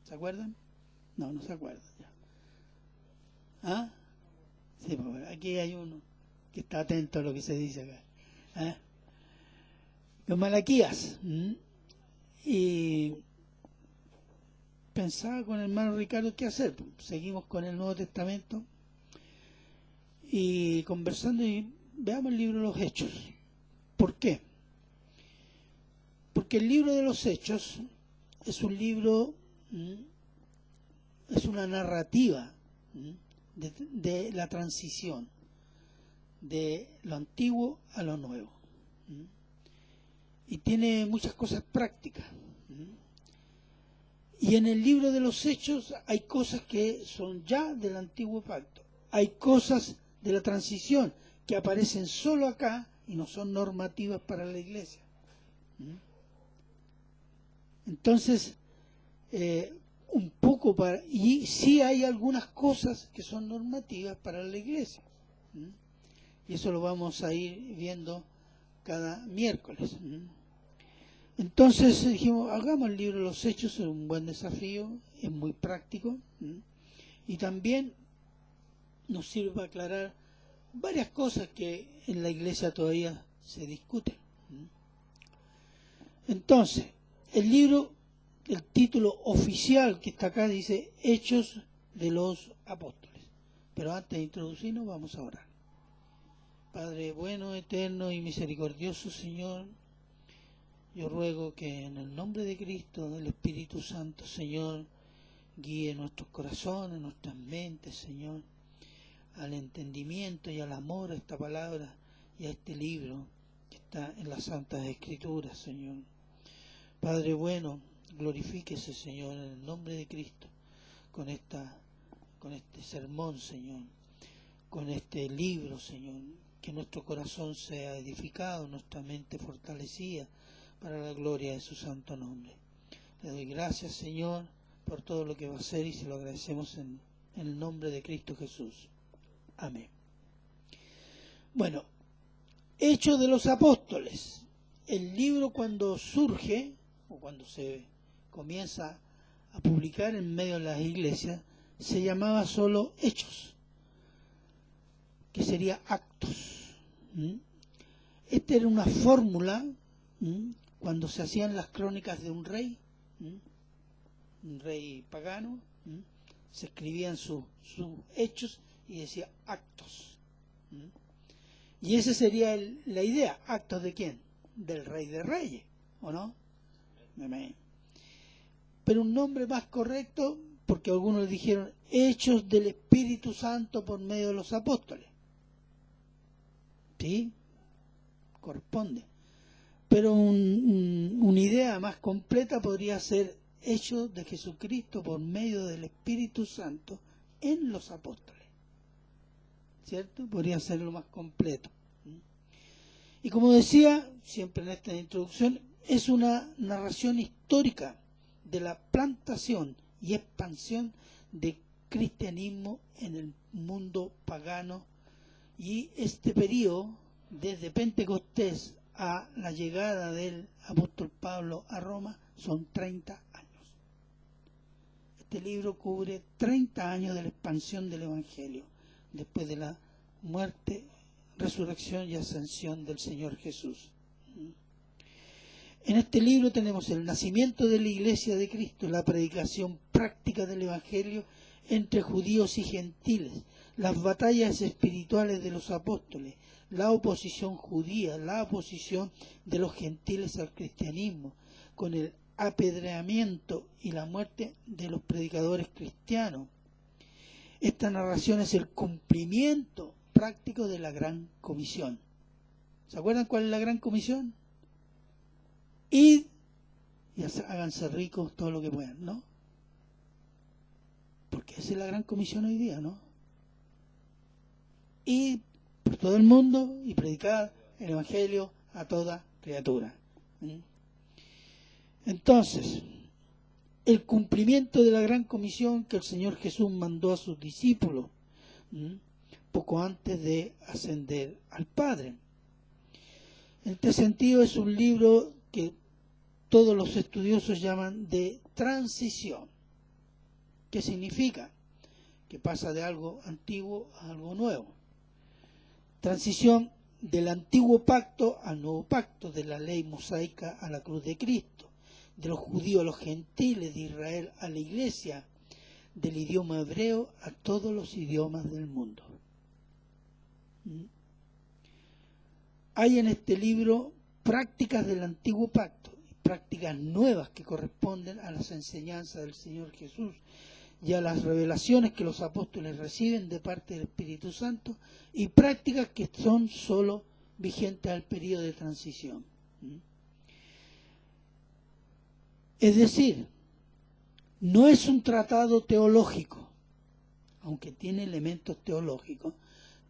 ¿Se acuerdan? No, no se acuerdan. Ya. ¿Ah? Sí, pues aquí hay uno que está atento a lo que se dice acá. ¿Ah? Los Malaquías. Y pensaba con el hermano Ricardo qué hacer. Seguimos con el Nuevo Testamento y conversando y veamos el libro de los Hechos. ¿Por qué? Porque el libro de los Hechos es un libro, es una narrativa de la transición de lo antiguo a lo nuevo. Y tiene muchas cosas prácticas. Y en el libro de los Hechos hay cosas que son ya del antiguo pacto. Hay cosas de la transición que aparecen solo acá y no son normativas para la iglesia. Entonces, un poco para... Y sí hay algunas cosas que son normativas para la iglesia. Y eso lo vamos a ir viendo cada miércoles. Entonces dijimos, hagamos el libro de los Hechos, es un buen desafío, es muy práctico. Y también nos sirve para aclarar varias cosas que en la iglesia todavía se discuten. Entonces, el libro, el título oficial que está acá dice Hechos de los Apóstoles. Pero antes de introducirnos vamos a orar. Padre bueno, eterno y misericordioso Señor, yo ruego que en el nombre de Cristo, del Espíritu Santo, Señor, guíe nuestros corazones, nuestras mentes, Señor, al entendimiento y al amor a esta palabra y a este libro que está en las Santas Escrituras, Señor. Padre bueno, glorifíquese, Señor, en el nombre de Cristo, con este sermón, Señor, con este libro, Señor, que nuestro corazón sea edificado, nuestra mente fortalecida, para la gloria de su santo nombre. Le doy gracias, Señor, por todo lo que va a hacer y se lo agradecemos en el nombre de Cristo Jesús. Amén. Bueno, Hechos de los Apóstoles. El libro cuando surge, o cuando se comienza a publicar en medio de las iglesias, se llamaba solo Hechos, que sería actos. Esta era una fórmula cuando se hacían las crónicas de un rey pagano, se escribían sus hechos y decía actos. Y esa sería la idea. ¿Actos de quién? Del Rey de Reyes, ¿o no? Amén. Pero un nombre más correcto, porque algunos dijeron hechos del Espíritu Santo por medio de los apóstoles. ¿Sí? Corresponde. Pero una idea más completa podría ser hechos de Jesucristo por medio del Espíritu Santo en los apóstoles. ¿Cierto? Podría ser lo más completo. Y como decía, siempre en esta introducción, es una narración histórica de la plantación y expansión del cristianismo en el mundo pagano. Y este periodo, desde Pentecostés a la llegada del apóstol Pablo a Roma, son 30 años. Este libro cubre 30 años de la expansión del Evangelio, después de la muerte, resurrección y ascensión del Señor Jesús. En este libro tenemos el nacimiento de la Iglesia de Cristo, la predicación práctica del Evangelio entre judíos y gentiles, las batallas espirituales de los apóstoles, la oposición judía, la oposición de los gentiles al cristianismo, con el apedreamiento y la muerte de los predicadores cristianos. Esta narración es el cumplimiento práctico de la Gran Comisión. ¿Se acuerdan cuál es la Gran Comisión? Id y háganse ricos todo lo que puedan, ¿no? Porque esa es la Gran Comisión hoy día, ¿no? Id por todo el mundo y predicar el Evangelio a toda criatura. Entonces, el cumplimiento de la Gran Comisión que el Señor Jesús mandó a sus discípulos poco antes de ascender al Padre. En este sentido es un libro que todos los estudiosos llaman de transición. ¿Qué significa? Que pasa de algo antiguo a algo nuevo. Transición del antiguo pacto al nuevo pacto, de la ley mosaica a la cruz de Cristo, de los judíos a los gentiles, de Israel a la iglesia, del idioma hebreo a todos los idiomas del mundo. Hay en este libro prácticas del antiguo pacto, prácticas nuevas que corresponden a las enseñanzas del Señor Jesús y a las revelaciones que los apóstoles reciben de parte del Espíritu Santo, y prácticas que son solo vigentes al periodo de transición. Es decir, no es un tratado teológico, aunque tiene elementos teológicos.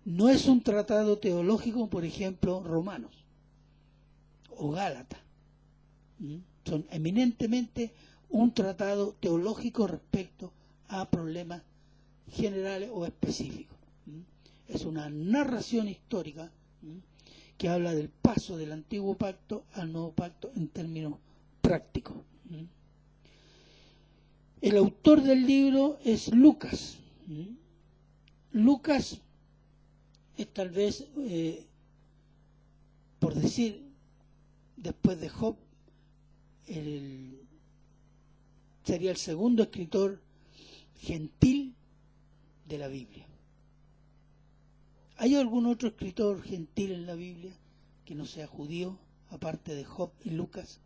No es un tratado teológico, por ejemplo, Romanos o Gálatas. Son eminentemente un tratado teológico respecto a problemas generales o específicos. Es una narración histórica que habla del paso del antiguo pacto al nuevo pacto en términos prácticos. El autor del libro es Lucas. Lucas es tal vez, por decir, después de Job, sería el segundo escritor gentil de la Biblia. ¿Hay algún otro escritor gentil en la Biblia que no sea judío, aparte de Job y Lucas?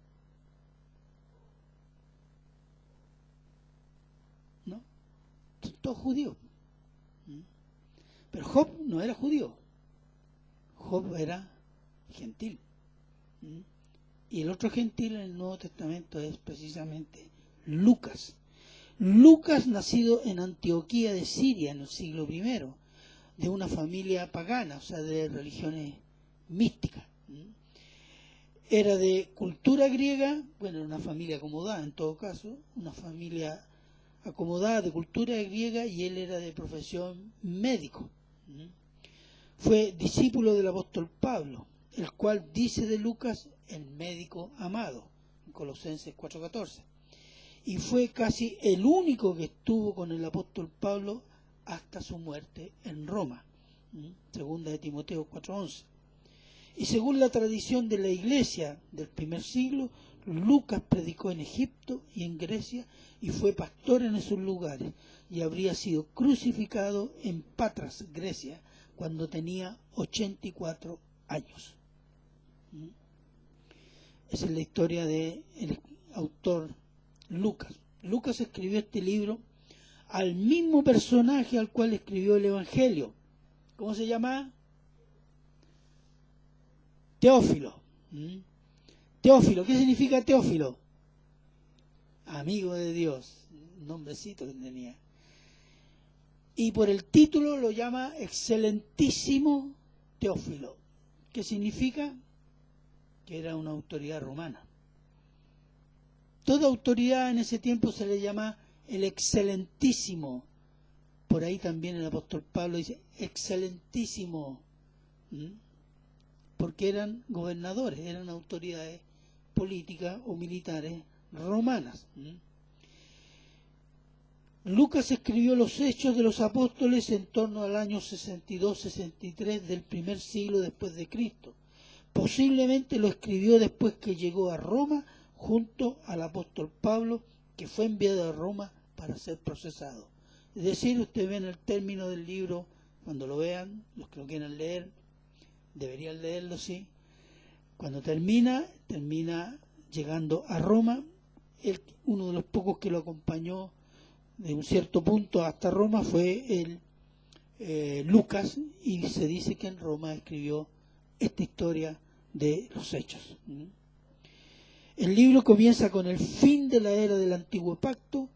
¿No? Son todos judíos. Pero Job no era judío. Job era gentil. Y el otro gentil en el Nuevo Testamento es precisamente Lucas. Lucas, nacido en Antioquía de Siria en el siglo I, de una familia pagana, o sea, de religiones místicas. Era de cultura griega, bueno, era una familia acomodada en todo caso, una familia acomodada de cultura griega, y él era de profesión médico. Fue discípulo del apóstol Pablo, el cual dice de Lucas el médico amado, en Colosenses 4:14. Y fue casi el único que estuvo con el apóstol Pablo hasta su muerte en Roma, segunda de Timoteo 4:11. Y según la tradición de la iglesia del primer siglo, Lucas predicó en Egipto y en Grecia y fue pastor en esos lugares, y habría sido crucificado en Patras, Grecia, cuando tenía 84 años. Esa es la historia del autor Lucas. Lucas escribió este libro al mismo personaje al cual escribió el Evangelio. ¿Cómo se llama? Teófilo. Teófilo, ¿qué significa Teófilo? Amigo de Dios, un nombrecito que tenía. Y por el título lo llama Excelentísimo Teófilo. ¿Qué significa? Que era una autoridad romana. Toda autoridad en ese tiempo se le llama el Excelentísimo. Por ahí también el apóstol Pablo dice Excelentísimo, porque eran gobernadores, eran autoridades políticas o militares romanas. Lucas escribió los Hechos de los Apóstoles en torno al año 62-63 del primer siglo después de Cristo. Posiblemente lo escribió después que llegó a Roma junto al apóstol Pablo, que fue enviado a Roma para ser procesado. Es decir, ustedes ven el término del libro, cuando lo vean, los que lo quieran leer, deberían leerlo, sí. Cuando termina llegando a Roma. Uno de los pocos que lo acompañó de un cierto punto hasta Roma fue Lucas, y se dice que en Roma escribió esta historia de los Hechos. El libro comienza con el fin de la era del antiguo pacto,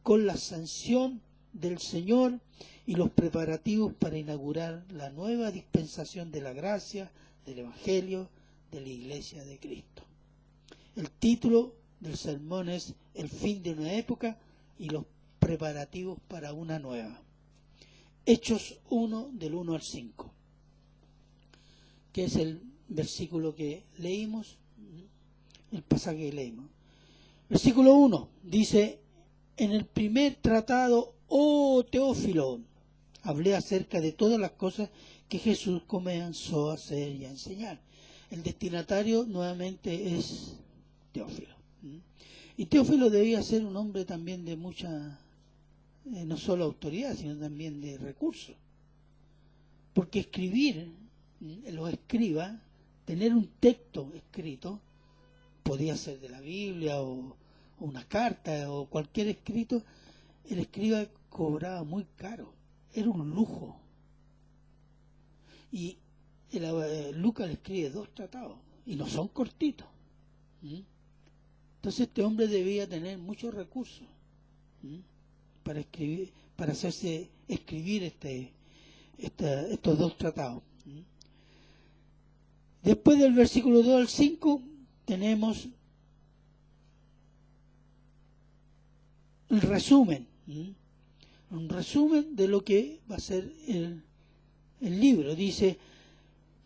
con la sanción del Señor y los preparativos para inaugurar la nueva dispensación de la gracia, del Evangelio, de la Iglesia de Cristo. El título del sermón es El fin de una época y los preparativos para una nueva. Hechos 1, del 1 al 5, que es el versículo que leímos, el pasaje que leímos. Versículo 1 dice: En el primer tratado, oh Teófilo, hablé acerca de todas las cosas que Jesús comenzó a hacer y a enseñar. El destinatario nuevamente es Teófilo. Y Teófilo debía ser un hombre también de mucha, no solo autoridad, sino también de recursos. Porque escribir, los escribas, tener un texto escrito, podía ser de la Biblia o una carta o cualquier escrito, el escriba cobraba muy caro, era un lujo. Y Lucas le escribe 2 tratados y no son cortitos. Entonces este hombre debía tener muchos recursos para escribir, para hacerse escribir estos 2 tratados. Después del versículo 2 al 5 tenemos el resumen, un resumen de lo que va a ser el libro. Dice: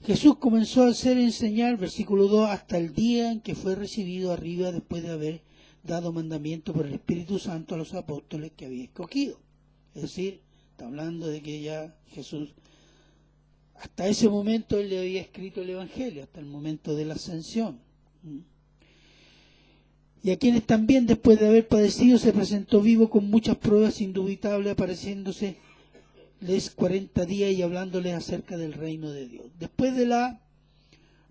Jesús comenzó a hacer enseñar, versículo 2, hasta el día en que fue recibido arriba después de haber dado mandamiento por el Espíritu Santo a los apóstoles que había escogido. Es decir, está hablando de que ya Jesús, hasta ese momento él le había escrito el Evangelio, hasta el momento de la ascensión. Y a quienes también después de haber padecido se presentó vivo con muchas pruebas indubitables, apareciéndoles 40 días y hablándoles acerca del reino de Dios. Después de la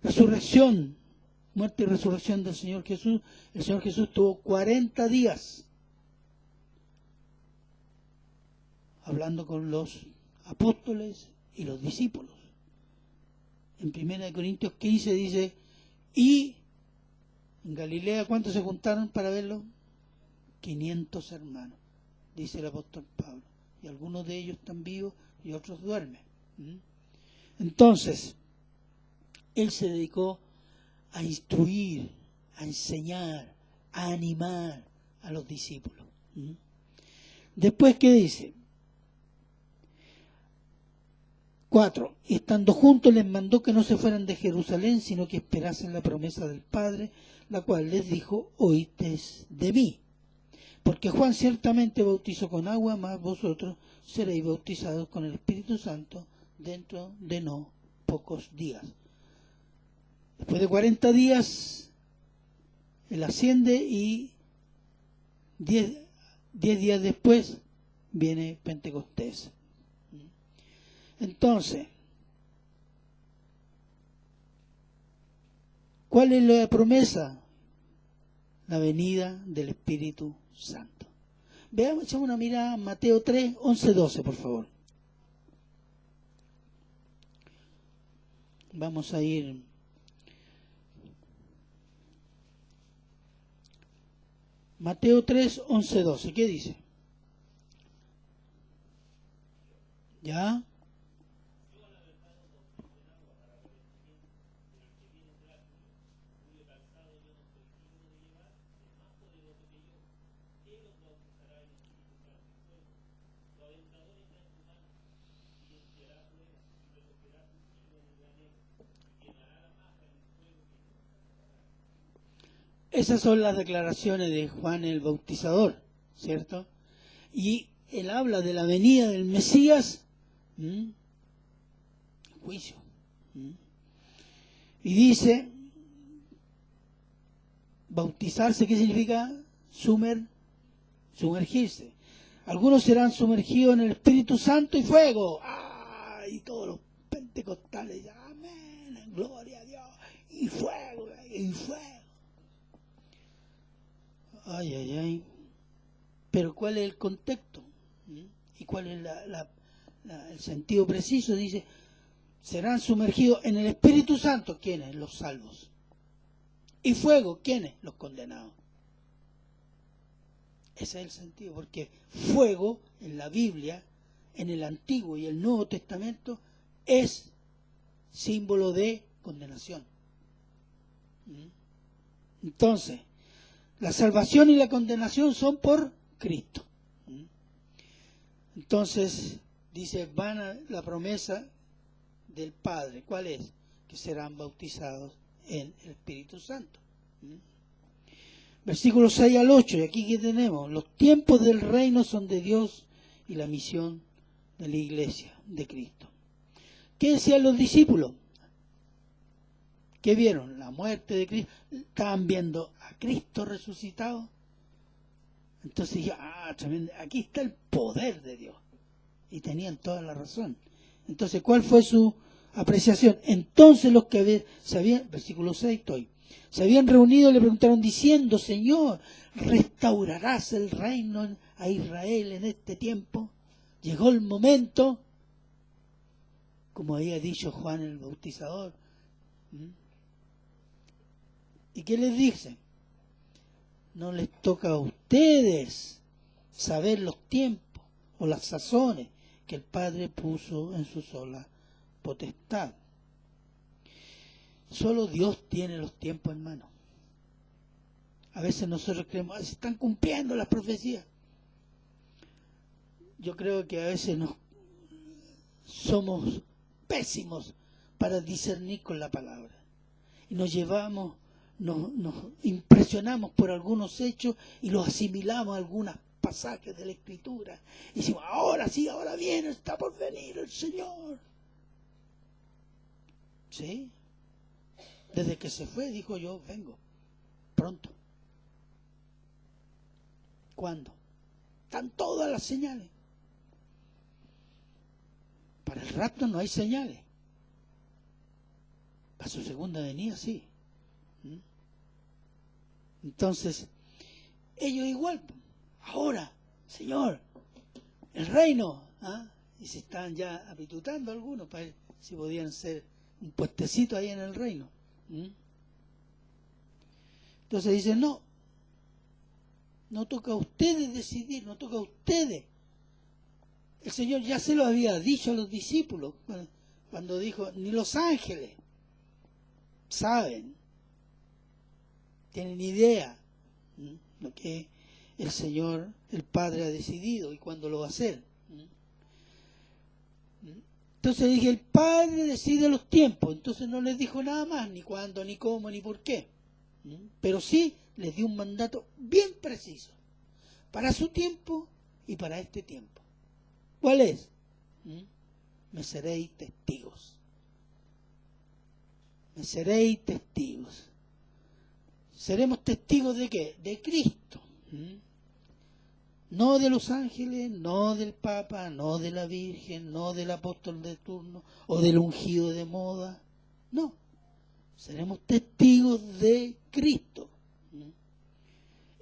resurrección, muerte y resurrección del Señor Jesús, el Señor Jesús tuvo 40 días hablando con los apóstoles y los discípulos. En 1 Corintios 15 dice: y en Galilea, ¿cuántos se juntaron para verlo? 500 hermanos, dice el apóstol Pablo. Y algunos de ellos están vivos y otros duermen. Entonces, él se dedicó a instruir, a enseñar, a animar a los discípulos. Después, ¿qué dice? 4. Y estando juntos les mandó que no se fueran de Jerusalén, sino que esperasen la promesa del Padre, la cual les dijo: oísteis de mí. Porque Juan ciertamente bautizó con agua, mas vosotros seréis bautizados con el Espíritu Santo dentro de no pocos días. Después de 40 días, él asciende y 10 días después viene Pentecostés. Entonces, ¿cuál es la promesa? La venida del Espíritu Santo. Veamos, echamos una mirada a Mateo 3, 11, 12, por favor. Vamos a ir Mateo 3, 11, 12. ¿Qué dice? ¿Ya? Esas son las declaraciones de Juan el Bautizador, ¿cierto? Y él habla de la venida del Mesías, juicio. Y dice, bautizarse, ¿qué significa? Sumergirse. Algunos serán sumergidos en el Espíritu Santo y fuego. Y todos los pentecostales, amén, gloria a Dios, y fuego, y fuego. Ay, ay, ay. Pero ¿cuál es el contexto? ¿Y cuál es el sentido preciso? Dice, serán sumergidos en el Espíritu Santo. ¿Quiénes? Los salvos. Y fuego. ¿Quiénes? Los condenados. Ese es el sentido, porque fuego en la Biblia, en el Antiguo y el Nuevo Testamento, es símbolo de condenación. Entonces, la salvación y la condenación son por Cristo. Entonces, dice, van a la promesa del Padre. ¿Cuál es? Que serán bautizados en el Espíritu Santo. Versículos 6 al 8, y aquí que tenemos, los tiempos del reino son de Dios y la misión de la iglesia de Cristo. ¿Qué decían los discípulos? ¿Qué vieron? La muerte de Cristo. Estaban viendo a Cristo resucitado. Entonces dije, tremendo, aquí está el poder de Dios. Y tenían toda la razón. Entonces, ¿cuál fue su apreciación? Entonces los que se habían, versículo 6 estoy, se habían reunido y le preguntaron diciendo, Señor, ¿restaurarás el reino a Israel en este tiempo? Llegó el momento, como había dicho Juan el Bautizador. ¿Y qué les dice? No les toca a ustedes saber los tiempos o las sazones que el Padre puso en su sola potestad. Solo Dios tiene los tiempos en mano. A veces nosotros creemos, se están cumpliendo las profecías. Yo creo que a veces somos pésimos para discernir con la palabra. Y nos impresionamos por algunos hechos y los asimilamos a algunos pasajes de la Escritura. Y decimos, ahora sí, ahora viene, está por venir el Señor. ¿Sí? Desde que se fue, dijo yo, vengo, pronto. ¿Cuándo? Están todas las señales. Para el rapto no hay señales. Para su segunda venida, sí. Entonces, ellos igual. Ahora, Señor, el reino. Y se están ya apitutando algunos para ver si podían ser un puestecito ahí en el reino. Entonces dicen, no toca a ustedes decidir, no toca a ustedes. El Señor ya se lo había dicho a los discípulos cuando dijo, ni los ángeles saben, tienen idea lo que el Señor, el Padre ha decidido y cuándo lo va a hacer. Entonces dije, el Padre decide los tiempos, entonces no les dijo nada más, ni cuándo, ni cómo, ni por qué. Pero sí les dio un mandato bien preciso, para su tiempo y para este tiempo. ¿Cuál es? Me seréis testigos. Me seréis testigos. ¿Seremos testigos de qué? De Cristo. No de los ángeles, no del Papa, no de la Virgen, no del apóstol de turno o del ungido de moda. No. Seremos testigos de Cristo.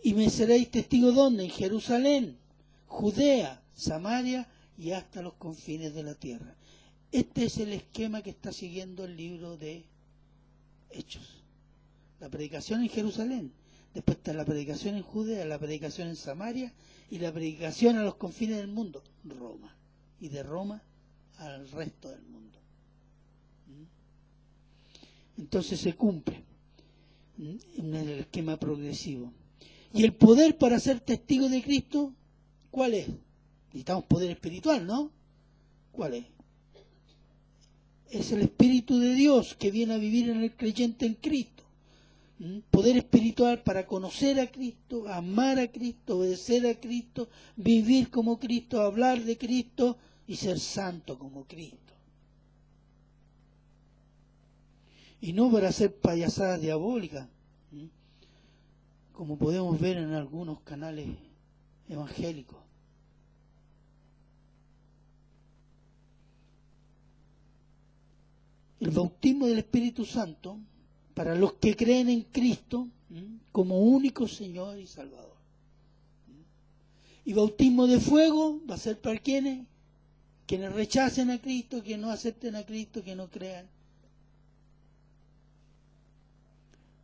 Y me seréis testigos ¿dónde? En Jerusalén, Judea, Samaria y hasta los confines de la tierra. Este es el esquema que está siguiendo el libro de Hechos. La predicación en Jerusalén, después está la predicación en Judea, la predicación en Samaria y la predicación a los confines del mundo, Roma. Y de Roma al resto del mundo. Entonces se cumple en el esquema progresivo. Y el poder para ser testigo de Cristo, ¿cuál es? Necesitamos poder espiritual, ¿no? ¿Cuál es? Es el Espíritu de Dios que viene a vivir en el creyente en Cristo. Poder espiritual para conocer a Cristo, amar a Cristo, obedecer a Cristo, vivir como Cristo, hablar de Cristo y ser santo como Cristo. Y no para hacer payasadas diabólicas, como podemos ver en algunos canales evangélicos. El bautismo del Espíritu Santo, para los que creen en Cristo como único Señor y Salvador. Y bautismo de fuego va a ser para quienes rechacen a Cristo, quienes no acepten a Cristo, que no crean.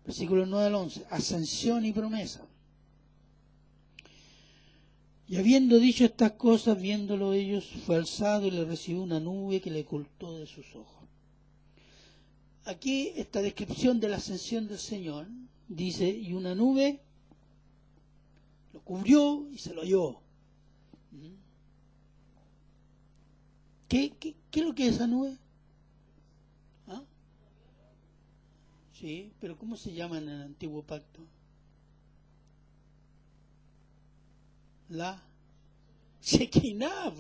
Versículo 9 al 11, ascensión y promesa. Y habiendo dicho estas cosas, viéndolo ellos, fue alzado y le recibió una nube que le ocultó de sus ojos. Aquí esta descripción de la ascensión del Señor dice, y una nube lo cubrió y se lo llevó. ¿Qué es lo que es esa nube? ¿Ah? Sí, pero ¿cómo se llama en el antiguo pacto? La Shekinah.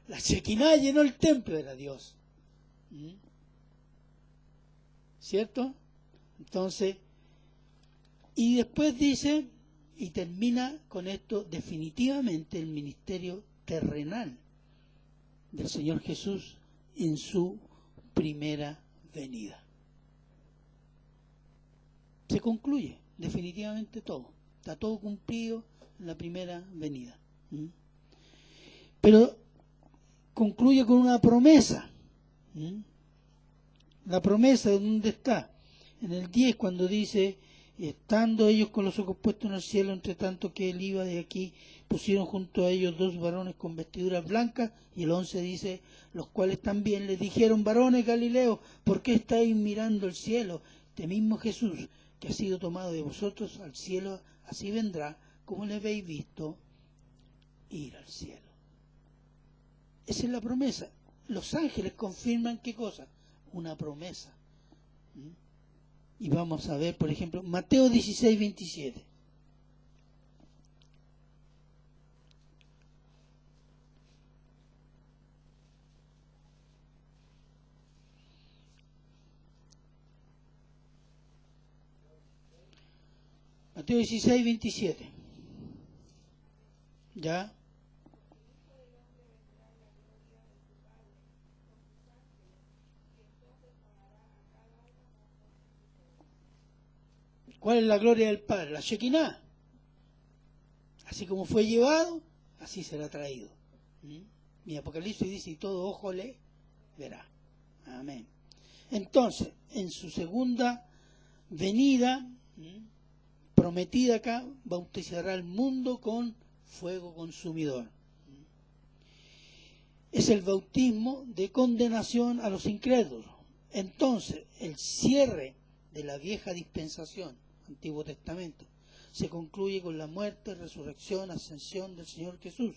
La Shekinah llenó el templo, era Dios. ¿Cierto? Entonces, y después dice, y termina con esto definitivamente el ministerio terrenal del Señor Jesús en su primera venida. Se concluye definitivamente todo. Está todo cumplido en la primera venida. Pero concluye con una promesa. La promesa, ¿dónde está? En el 10, cuando dice, estando ellos con los ojos puestos en el cielo, entre tanto que él iba de aquí, pusieron junto a ellos 2 varones con vestiduras blancas, y el 11 dice, los cuales también les dijeron, varones Galileos, ¿por qué estáis mirando el cielo? Este mismo Jesús, que ha sido tomado de vosotros al cielo, así vendrá, como le habéis visto ir al cielo. Esa es la promesa. Los ángeles confirman ¿qué cosa? Una promesa. Y vamos a ver, por ejemplo, Mateo 16, 27. Mateo 16, 27. ¿Ya? ¿Cuál es la gloria del Padre? La Shekinah. Así como fue llevado, así será traído. Mi Apocalipsis dice, y todo ojo le verá. Amén. Entonces, en su segunda venida, prometida acá, bautizará al mundo con fuego consumidor. Es el bautismo de condenación a los incrédulos. Entonces, el cierre de la vieja dispensación, Antiguo Testamento, se concluye con la muerte, resurrección, ascensión del Señor Jesús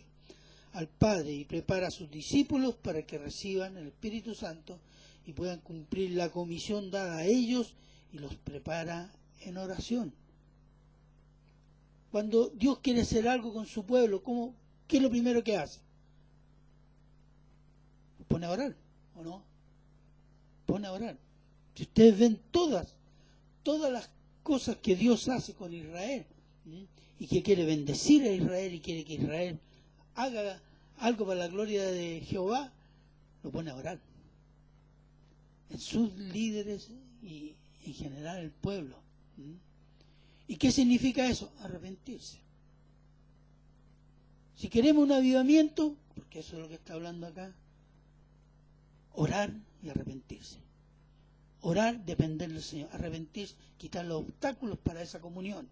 al Padre y prepara a sus discípulos para que reciban el Espíritu Santo y puedan cumplir la comisión dada a ellos y los prepara en oración. Cuando Dios quiere hacer algo con su pueblo, ¿qué es lo primero que hace? Pone a orar, ¿o no? Pone a orar. Si ustedes ven todas las cosas que Dios hace con Israel, y que quiere bendecir a Israel y quiere que Israel haga algo para la gloria de Jehová, lo pone a orar. En sus líderes y en general el pueblo. ¿Y qué significa eso? Arrepentirse. Si queremos un avivamiento, porque eso es lo que está hablando acá, orar y arrepentirse. Orar, depender del Señor. Arrepentirse, quitar los obstáculos para esa comunión.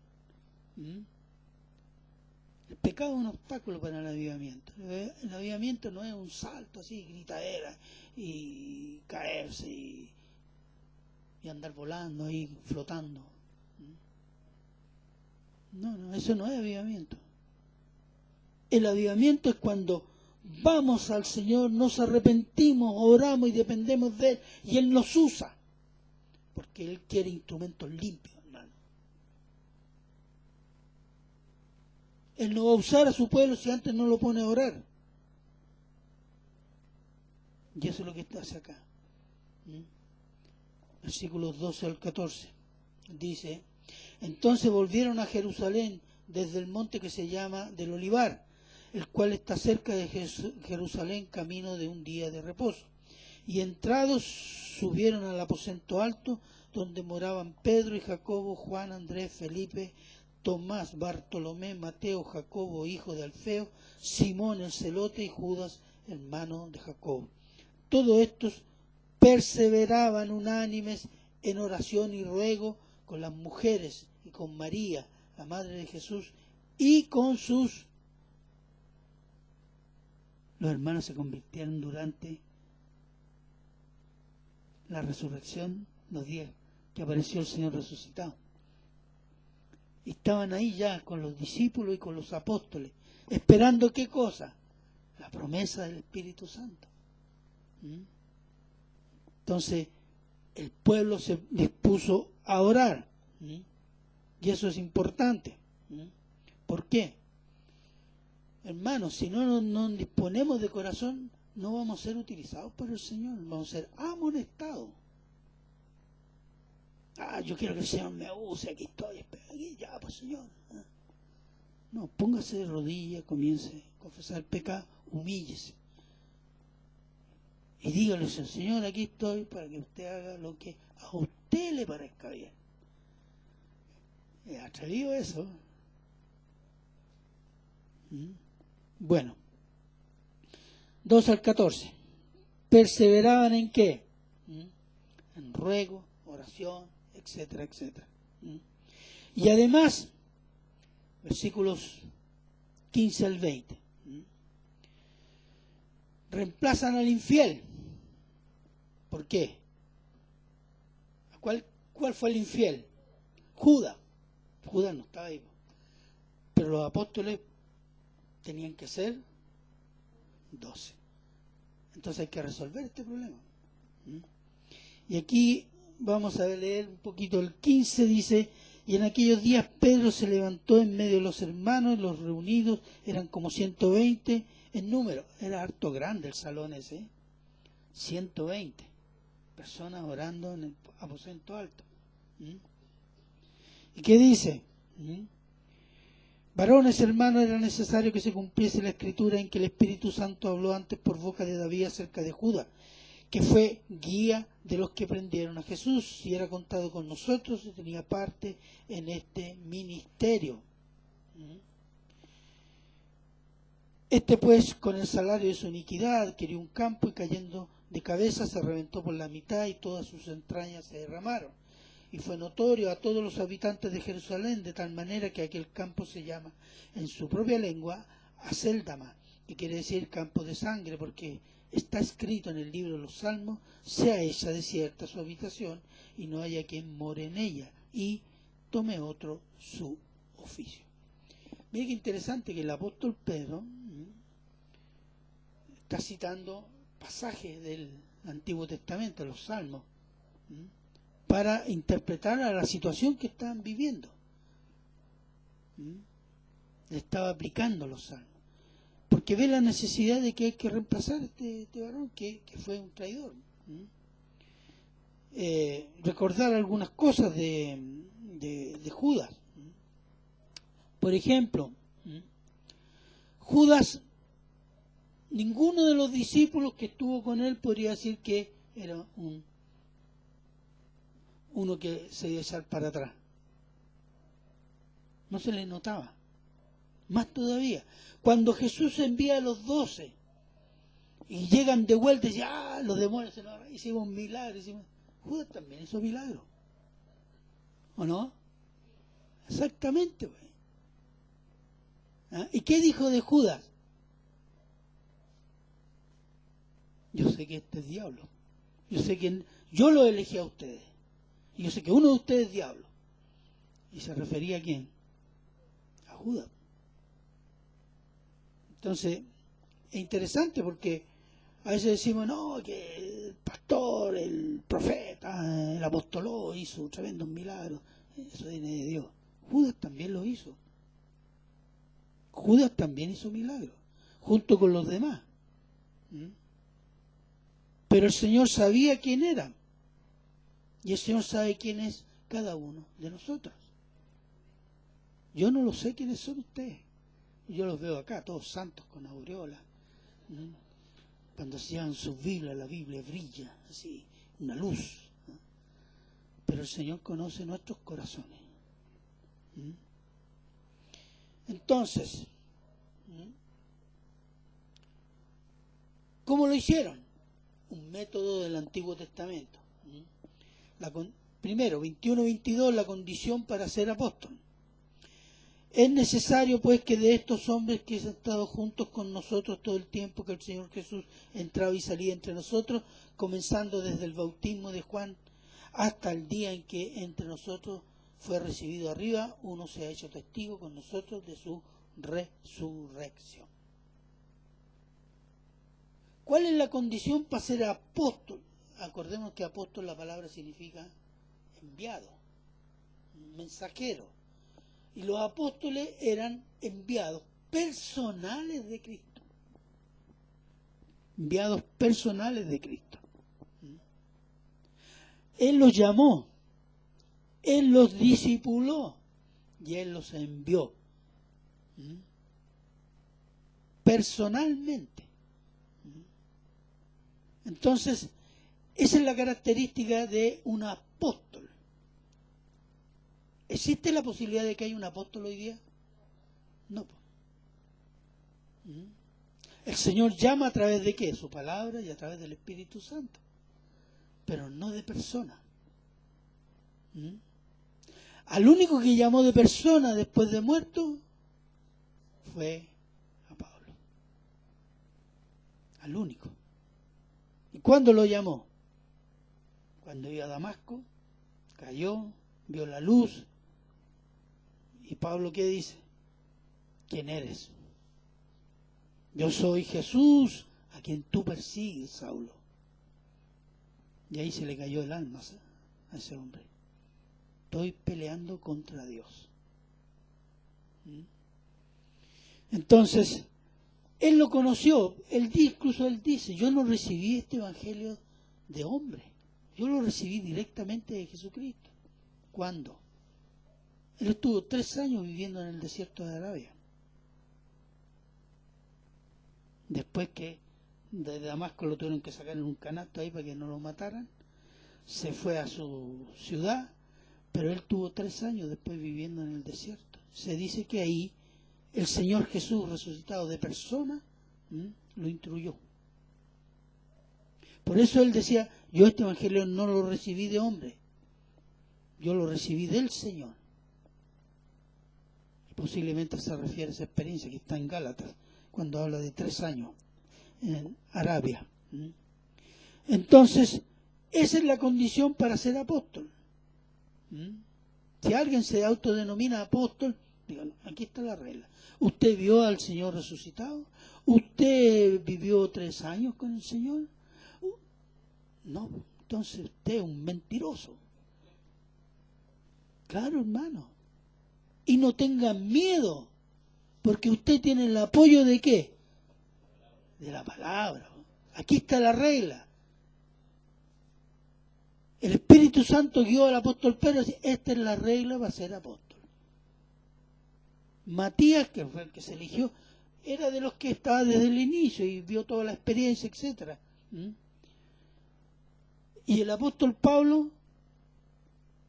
El pecado es un obstáculo para el avivamiento. El avivamiento no es un salto así, gritadera, y caerse y andar volando ahí, flotando. No, eso no es avivamiento. El avivamiento es cuando vamos al Señor, nos arrepentimos, oramos y dependemos de Él, y Él nos usa, porque Él quiere instrumentos limpios, hermano. Él no va a usar a su pueblo si antes no lo pone a orar. Y eso es lo que hace acá. Versículos 12 al 14. Dice, entonces volvieron a Jerusalén desde el monte que se llama del Olivar, el cual está cerca de Jerusalén, camino de un día de reposo. Y entrados subieron al aposento alto, donde moraban Pedro y Jacobo, Juan, Andrés, Felipe, Tomás, Bartolomé, Mateo, Jacobo, hijo de Alfeo, Simón el celote y Judas, hermano de Jacobo. Todos estos perseveraban unánimes en oración y ruego con las mujeres y con María, la madre de Jesús, y con sus... Los hermanos se convirtieron durante la resurrección, los días que apareció el Señor resucitado. Y estaban ahí ya con los discípulos y con los apóstoles, esperando ¿qué cosa? La promesa del Espíritu Santo. Entonces, el pueblo se dispuso a orar. Y eso es importante. ¿Por qué? Hermanos, si no disponemos de corazón, no vamos a ser utilizados por el Señor, vamos a ser amonestados. Yo quiero que el Señor me use, aquí estoy, aquí ya, pues Señor. No, póngase de rodillas, comience a confesar el pecado, humíllese. Y dígale al Señor, aquí estoy para que usted haga lo que a usted le parezca bien. ¿Es atrevido eso? Bueno, 2 al 14. ¿Perseveraban en qué? En ruego, oración, etcétera, etcétera. Y además, versículos 15 al 20, reemplazan al infiel. ¿Por qué? ¿Cuál fue el infiel? Judas. Judas no estaba ahí. Pero los apóstoles tenían que ser 12. Entonces hay que resolver este problema. Y aquí vamos a leer un poquito el 15, dice: y en aquellos días Pedro se levantó en medio de los hermanos, los reunidos eran como 120 en número. Era harto grande el salón ese, 120 personas orando en el aposento alto. ¿Y qué dice? Varones, hermanos, era necesario que se cumpliese la escritura en que el Espíritu Santo habló antes por boca de David acerca de Judas, que fue guía de los que prendieron a Jesús, y era contado con nosotros y tenía parte en este ministerio. Este pues, con el salario de su iniquidad, adquirió un campo y cayendo de cabeza se reventó por la mitad y todas sus entrañas se derramaron. Y fue notorio a todos los habitantes de Jerusalén, de tal manera que aquel campo se llama en su propia lengua Aceldama, que quiere decir campo de sangre, porque está escrito en el libro de los Salmos: sea hecha desierta su habitación y no haya quien more en ella, y tome otro su oficio. Mire qué interesante que el apóstol Pedro está citando pasajes del Antiguo Testamento, los Salmos, para interpretar a la situación que estaban viviendo. Le estaba aplicando los Salmos, porque ve la necesidad de que hay que reemplazar a este varón que fue un traidor. Recordar algunas cosas de Judas. Por ejemplo, Judas, ninguno de los discípulos que estuvo con él podría decir que era uno que se iba a echar para atrás. No se le notaba. Más todavía, cuando Jesús envía a los 12 y llegan de vuelta y dicen: los demonios hicimos un milagro. Judas también hizo milagro, ¿o no? Exactamente, güey. ¿Y qué dijo de Judas? Yo sé que este es diablo. Yo sé que yo lo elegí a ustedes. Y yo sé que uno de ustedes es diablo. ¿Y se refería a quién? A Judas. Entonces, es interesante porque a veces decimos: no, que el pastor, el profeta, el apostoló hizo tremendos milagros. Eso viene de Dios. Judas también lo hizo. Judas también hizo milagros, junto con los demás. Pero el Señor sabía quién era. Y el Señor sabe quién es cada uno de nosotros. Yo no lo sé quiénes son ustedes. Yo los veo acá, todos santos con aureola. Cuando se llevan sus Biblias, la Biblia brilla, así, una luz. Pero el Señor conoce nuestros corazones. Entonces, ¿cómo lo hicieron? Un método del Antiguo Testamento. Primero, 21-22, la condición para ser apóstol. Es necesario pues que de estos hombres que han estado juntos con nosotros todo el tiempo que el Señor Jesús entraba y salía entre nosotros, comenzando desde el bautismo de Juan hasta el día en que entre nosotros fue recibido arriba, uno se ha hecho testigo con nosotros de su resurrección. ¿Cuál es la condición para ser apóstol? Acordemos que apóstol, la palabra significa enviado, mensajero. Y los apóstoles eran enviados personales de Cristo. Enviados personales de Cristo. Él los llamó, Él los discipuló y Él los envió. Personalmente. Entonces, esa es la característica de un apóstol. ¿Existe la posibilidad de que haya un apóstol hoy día? No. El Señor llama a través de ¿qué? Su palabra y a través del Espíritu Santo. Pero no de persona. Al único que llamó de persona después de muerto fue a Pablo. Al único. ¿Y cuándo lo llamó? Cuando iba a Damasco, cayó, vio la luz. ¿Y Pablo qué dice? ¿Quién eres? Yo soy Jesús, a quien tú persigues, Saulo. Y ahí se le cayó el alma a ese hombre. Estoy peleando contra Dios. Entonces, él lo conoció. Incluso él dice, yo no recibí este evangelio de hombre. Yo lo recibí directamente de Jesucristo. ¿Cuándo? Él estuvo 3 años viviendo en el desierto de Arabia. Después que de Damasco lo tuvieron que sacar en un canasto ahí para que no lo mataran, se fue a su ciudad, pero él tuvo 3 años después viviendo en el desierto. Se dice que ahí el Señor Jesús resucitado de persona lo instruyó. Por eso él decía, yo este evangelio no lo recibí de hombre, yo lo recibí del Señor. Y posiblemente se refiere a esa experiencia que está en Gálatas, cuando habla de 3 años en Arabia. Entonces, esa es la condición para ser apóstol. Si alguien se autodenomina apóstol, digan, aquí está la regla. ¿Usted vio al Señor resucitado? ¿Usted vivió 3 años con el Señor? No, entonces usted es un mentiroso. Claro, hermano. Y no tengan miedo, porque usted tiene el apoyo de ¿qué? De la palabra. Aquí está la regla. El Espíritu Santo guió al apóstol Pedro y dice, esta es la regla para ser apóstol. Matías, que fue el que se eligió, era de los que estaba desde el inicio y vio toda la experiencia, etc. Y el apóstol Pablo,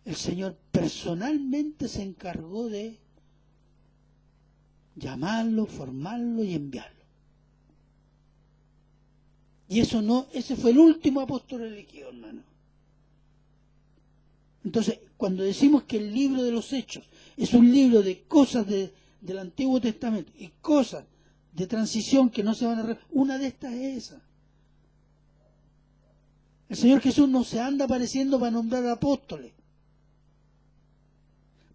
el Señor personalmente se encargó de llamarlo, formarlo y enviarlo. Y ese fue el último apóstol elegido, hermano. Entonces, cuando decimos que el libro de los Hechos es un libro de cosas del Antiguo Testamento y cosas de transición que no se van a... Una de estas es esa. El Señor Jesús no se anda apareciendo para nombrar apóstoles.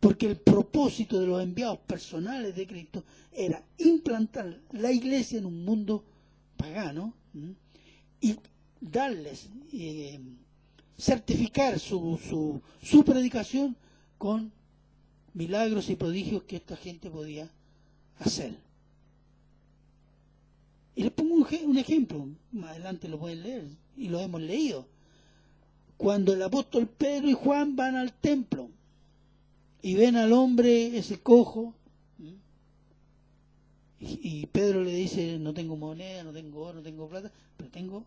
Porque el propósito de los enviados personales de Cristo era implantar la iglesia en un mundo pagano y darles, certificar su predicación con milagros y prodigios que esta gente podía hacer. Y les pongo un ejemplo, más adelante lo pueden leer, y lo hemos leído. Cuando el apóstol Pedro y Juan van al templo y ven al hombre ese cojo, y Pedro le dice, no tengo moneda, no tengo oro, no tengo plata, pero tengo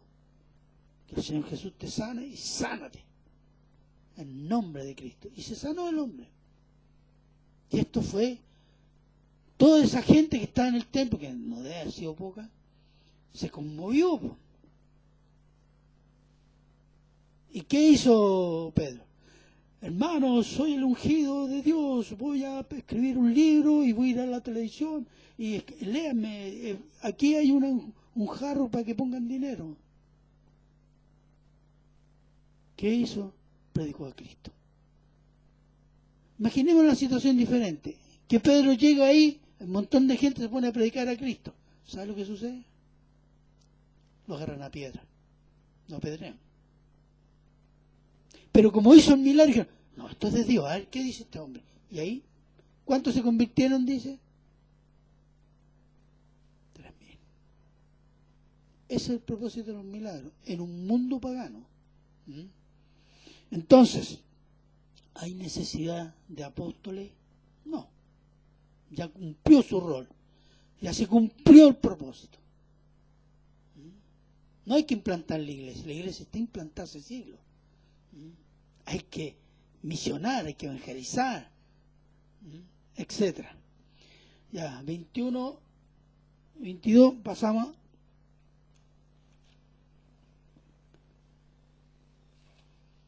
que el Señor Jesús te sane y sánate en nombre de Cristo. Y se sanó el hombre. Y esto fue toda esa gente que estaba en el templo, que no debe haber sido poca, se conmovió. ¿Y qué hizo Pedro? Hermano, soy el ungido de Dios, voy a escribir un libro y voy a ir a la televisión y léanme, aquí hay un jarro para que pongan dinero. ¿Qué hizo? Predicó a Cristo. Imaginemos una situación diferente, que Pedro llega ahí, un montón de gente se pone a predicar a Cristo. ¿Sabe lo que sucede? Lo agarran a piedra, lo apedrean. Pero como hizo el milagro, dijeron, no, esto es de Dios, a ver, ¿qué dice este hombre? Y ahí, ¿cuántos se convirtieron? Dice, Ese es el propósito de los milagros, en un mundo pagano. Entonces, ¿hay necesidad de apóstoles? No. Ya cumplió su rol. Ya se cumplió el propósito. No hay que implantar la iglesia está implantada hace siglos. Hay que misionar, hay que evangelizar, etcétera. Ya, 21, 22, pasamos.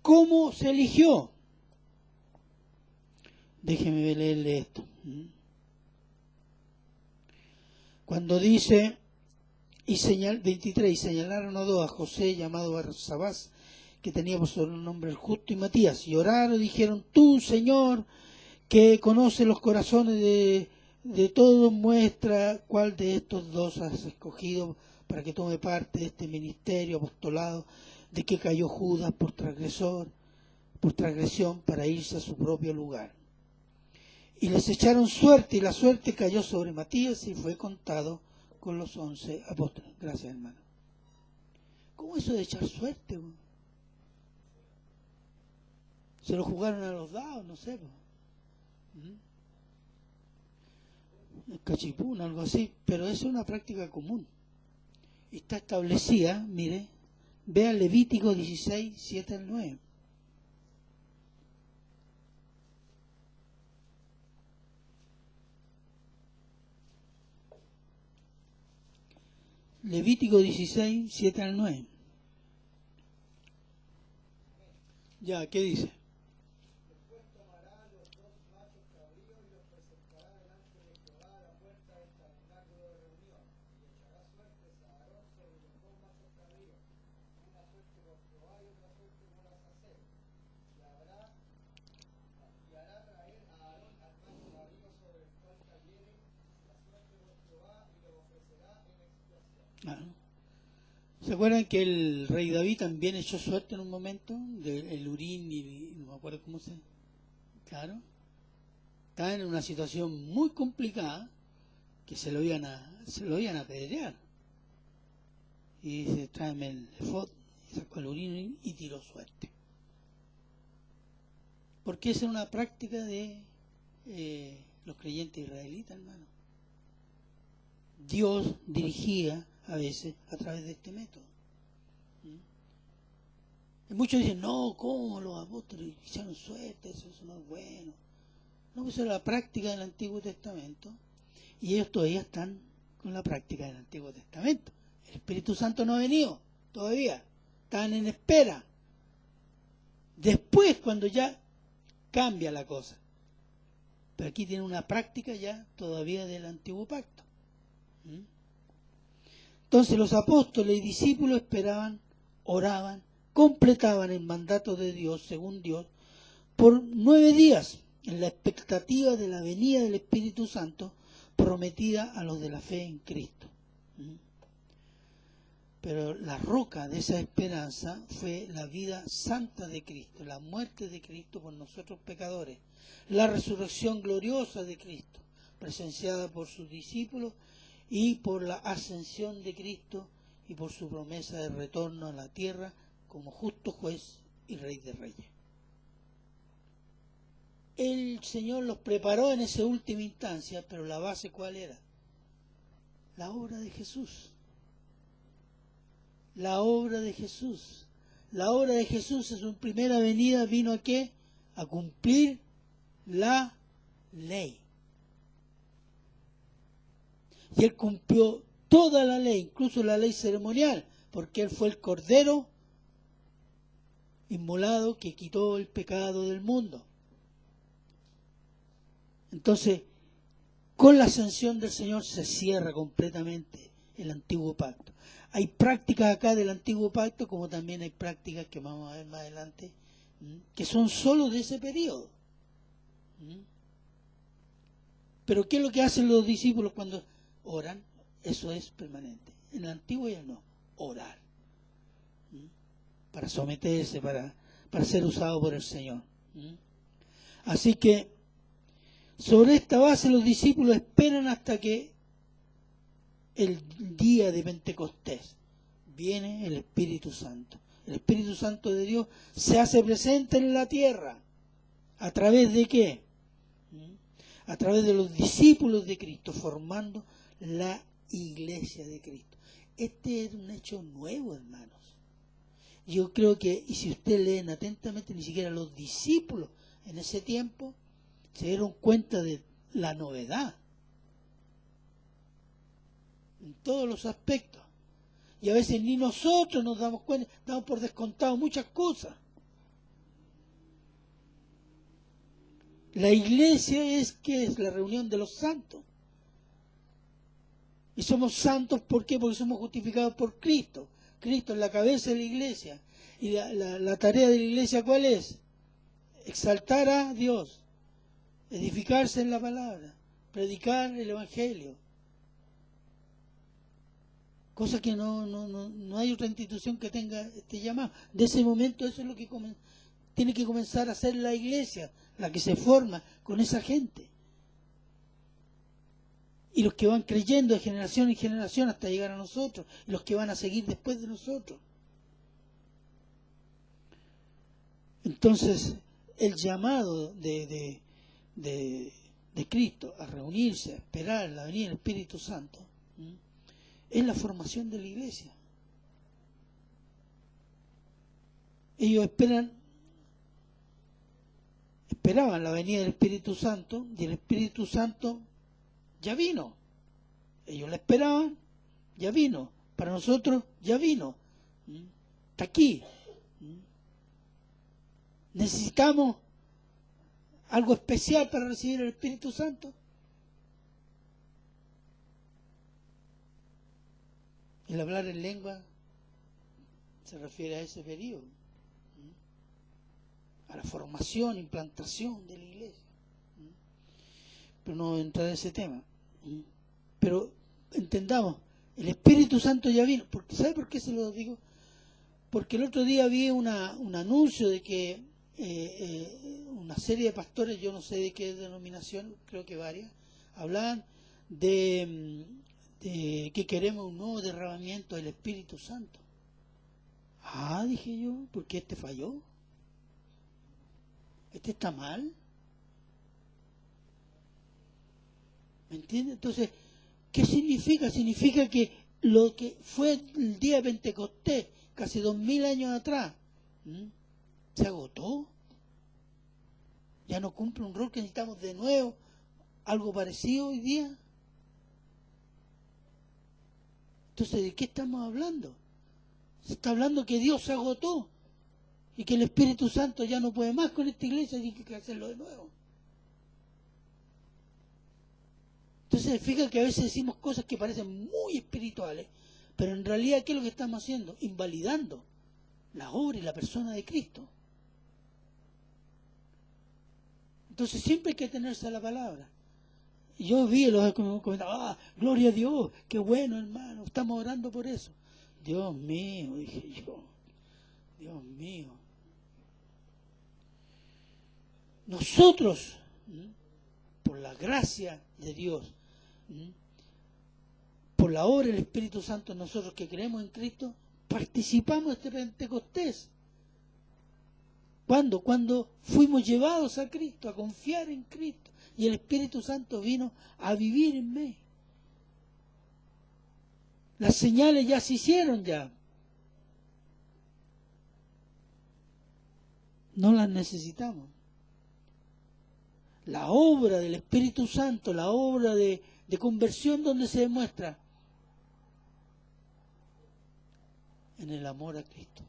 ¿Cómo se eligió? Déjeme leerle esto. Cuando dice, 23, y señalaron a dos, a José llamado Barsabás, que tenía por sobrenombre el Justo, y Matías, y oraron y dijeron, tú, Señor, que conoces los corazones de todos, muestra cuál de estos dos has escogido para que tome parte de este ministerio apostolado, de que cayó Judas por transgresión para irse a su propio lugar. Y les echaron suerte, y la suerte cayó sobre Matías y fue contado con los 11 apóstoles. Gracias, hermano. ¿Cómo eso de echar suerte? Se lo jugaron a los dados, no sé. Cachipún, algo así, pero eso es una práctica común. Está establecida, mire, vea Levítico 16, 7 al 9. Levítico 16, 7 al 9. Ya, ¿qué dice? Después tomará los dos machos cabríos y los presentará delante de Jehová a la puerta del tabernáculo de reunión, y echará suertes a Aarón sobre los dos machos cabríos, una suerte por Jehová y otra suerte por Azazel, y hará traer a Aarón al macho cabrío sobre el cual cayere la suerte por Jehová y lo ofrecerá en expiación. ¿Se acuerdan que el rey David también echó suerte en un momento? El Urín y no me acuerdo cómo se... Claro. Estaba en una situación muy complicada que se lo iban a apedrear. Y dice, tráeme el efod, sacó el Urín y tiró suerte. Porque esa es una práctica de los creyentes israelitas, hermano. Dios dirigía a veces a través de este método. Y muchos dicen, no, ¿cómo los apóstoles hicieron suerte? Eso no es bueno. No, pues eso era la práctica del Antiguo Testamento, y ellos todavía están con la práctica del Antiguo Testamento. El Espíritu Santo no ha venido todavía, están en espera. Después, cuando ya cambia la cosa. Pero aquí tienen una práctica ya todavía del Antiguo Pacto. Entonces los apóstoles y discípulos esperaban, oraban, completaban el mandato de Dios, según Dios, por 9 días, en la expectativa de la venida del Espíritu Santo prometida a los de la fe en Cristo. Pero la roca de esa esperanza fue la vida santa de Cristo, la muerte de Cristo por nosotros pecadores, la resurrección gloriosa de Cristo, presenciada por sus discípulos, y por la ascensión de Cristo y por su promesa de retorno a la tierra como justo juez y rey de reyes. El Señor los preparó en esa última instancia, pero la base ¿cuál era? La obra de Jesús. La obra de Jesús. La obra de Jesús en su primera venida vino ¿a qué? A cumplir la ley. Y Él cumplió toda la ley, incluso la ley ceremonial, porque Él fue el Cordero inmolado que quitó el pecado del mundo. Entonces, con la ascensión del Señor se cierra completamente el Antiguo Pacto. Hay prácticas acá del Antiguo Pacto, como también hay prácticas que vamos a ver más adelante, que son solo de ese periodo. Pero ¿qué es lo que hacen los discípulos cuando oran? Eso es permanente. En el Antiguo ya no, orar. Para someterse, para ser usado por el Señor. Así que, sobre esta base los discípulos esperan hasta que el día de Pentecostés, viene el Espíritu Santo. El Espíritu Santo de Dios se hace presente en la tierra. ¿A través de qué? A través de los discípulos de Cristo, formando la iglesia de Cristo. Este es un hecho nuevo, hermanos. Yo creo que, y si ustedes leen atentamente, ni siquiera los discípulos en ese tiempo se dieron cuenta de la novedad en todos los aspectos. Y a veces ni nosotros nos damos cuenta, damos por descontado muchas cosas. La iglesia es la reunión de los santos. Y somos santos, ¿por qué? Porque somos justificados por Cristo. Cristo es la cabeza de la iglesia. Y la tarea de la iglesia, ¿cuál es? Exaltar a Dios, edificarse en la palabra, predicar el Evangelio. Cosa que no hay otra institución que tenga este llamado. De ese momento eso es lo que tiene que comenzar a hacer la iglesia, la que se forma con esa gente. Y los que van creyendo de generación en generación hasta llegar a nosotros, y los que van a seguir después de nosotros. Entonces, el llamado de Cristo a reunirse, a esperar la venida del Espíritu Santo, es la formación de la iglesia. Ellos esperaban la venida del Espíritu Santo, y el Espíritu Santo ya vino. Ellos la esperaban, ya vino. Para nosotros ya vino. Está aquí. ¿Necesitamos algo especial para recibir el Espíritu Santo? El hablar en lengua se refiere a ese periodo, a la formación, implantación de la iglesia. Pero no entrar en ese tema. Pero entendamos, el Espíritu Santo ya vino. ¿Sabe por qué se lo digo? Porque el otro día vi un anuncio de que una serie de pastores, yo no sé de qué denominación, creo que varias, hablaban de que queremos un nuevo derramamiento del Espíritu Santo. Ah, dije yo, ¿por qué este falló? ¿Este está mal? ¿Me entiendes? Entonces, ¿qué significa? Significa que lo que fue el día de Pentecostés, casi 2000 años atrás, se agotó. Ya no cumple un rol, que necesitamos de nuevo algo parecido hoy día. Entonces, ¿de qué estamos hablando? Se está hablando que Dios se agotó y que el Espíritu Santo ya no puede más con esta iglesia y hay que hacerlo de nuevo. Entonces, fíjate que a veces decimos cosas que parecen muy espirituales, pero en realidad, ¿qué es lo que estamos haciendo? Invalidando la obra y la persona de Cristo. Entonces, siempre hay que tenerse a la palabra. Yo vi los comentarios, gloria a Dios, qué bueno, hermano, estamos orando por eso. Dios mío, dije yo, Dios mío. Nosotros, por la gracia de Dios, por la obra del Espíritu Santo, nosotros que creemos en Cristo, participamos de este Pentecostés. ¿Cuándo? Cuando fuimos llevados a Cristo, a confiar en Cristo. Y el Espíritu Santo vino a vivir en mí. Las señales ya se hicieron ya. No las necesitamos. La obra del Espíritu Santo, la obra de conversión, ¿dónde se demuestra? En el amor a Cristo.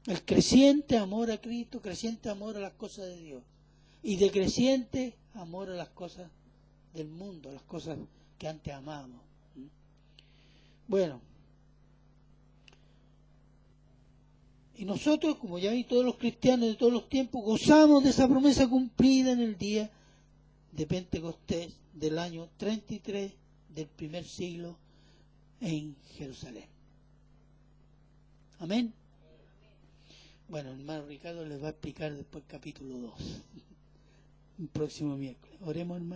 El creciente amor a Cristo, creciente amor a las cosas de Dios. Y decreciente amor a las cosas del mundo, a las cosas que antes amábamos. Bueno. Y nosotros, como ya vi, todos los cristianos de todos los tiempos, gozamos de esa promesa cumplida en el día de Pentecostés del año 33 del primer siglo en Jerusalén. Amén. Bueno, el hermano Ricardo les va a explicar después el capítulo 2, el próximo miércoles. Oremos, hermano.